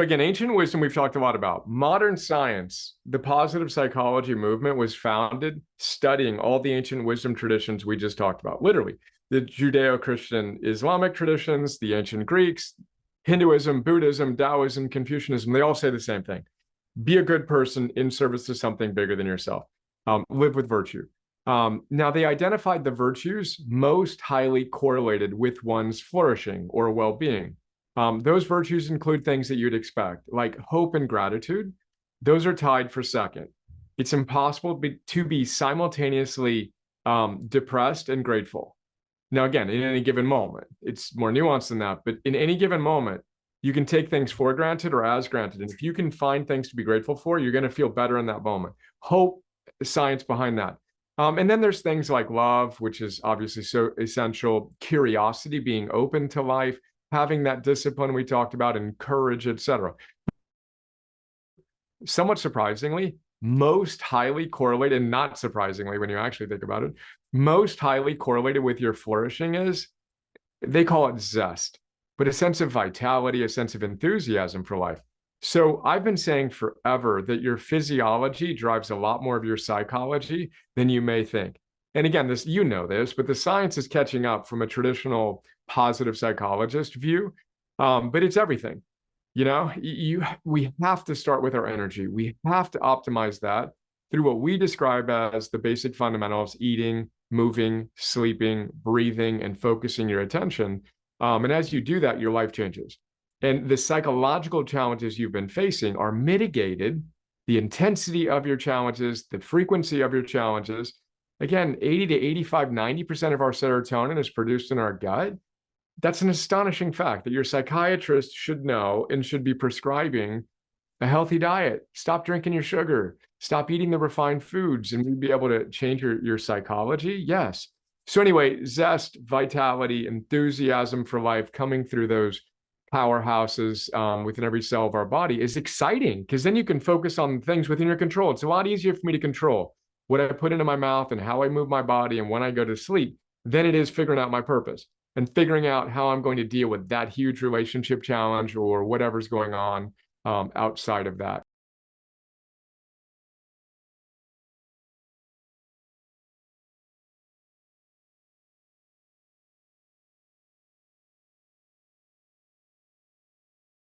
Again, ancient wisdom we've talked a lot about. Modern science, the positive psychology movement was founded studying all the ancient wisdom traditions we just talked about. Literally, the Judeo-Christian Islamic traditions, the ancient Greeks, Hinduism, Buddhism, Taoism, Confucianism, they all say the same thing. Be a good person in service to something bigger than yourself. Live with virtue. Now, they identified the virtues most highly correlated with one's flourishing or well-being. Those virtues include things that you'd expect, like hope and gratitude. Those are tied for second. It's impossible to be simultaneously depressed and grateful. Now, again, in any given moment, it's more nuanced than that, but in any given moment, you can take things for granted or as granted. And if you can find things to be grateful for, you're going to feel better in that moment. Hope, science behind that. And then there's things like love, which is obviously so essential, curiosity, being open to life, having that discipline we talked about, and courage, etc. Somewhat surprisingly, most highly correlated, and not surprisingly when you actually think about it, most highly correlated with your flourishing is, they call it zest, but a sense of vitality, a sense of enthusiasm for life. So I've been saying forever that your physiology drives a lot more of your psychology than you may think. And again, this, you know this, but the science is catching up from a traditional positive psychologist view. But it's everything. You know, we have to start with our energy. We have to optimize that through what we describe as the basic fundamentals: eating, moving, sleeping, breathing, and focusing your attention. And as you do that, your life changes. And the psychological challenges you've been facing are mitigated, the intensity of your challenges, the frequency of your challenges. Again, 80 to 85, 90% of our serotonin is produced in our gut. That's an astonishing fact that your psychiatrist should know and should be prescribing a healthy diet. Stop drinking your sugar. Stop eating the refined foods, and we'd be able to change your psychology. Yes. So anyway, zest, vitality, enthusiasm for life coming through those powerhouses within every cell of our body is exciting, because then you can focus on things within your control. It's a lot easier for me to control what I put into my mouth and how I move my body and when I go to sleep than it is figuring out my purpose and figuring out how I'm going to deal with that huge relationship challenge or whatever's going on outside of that.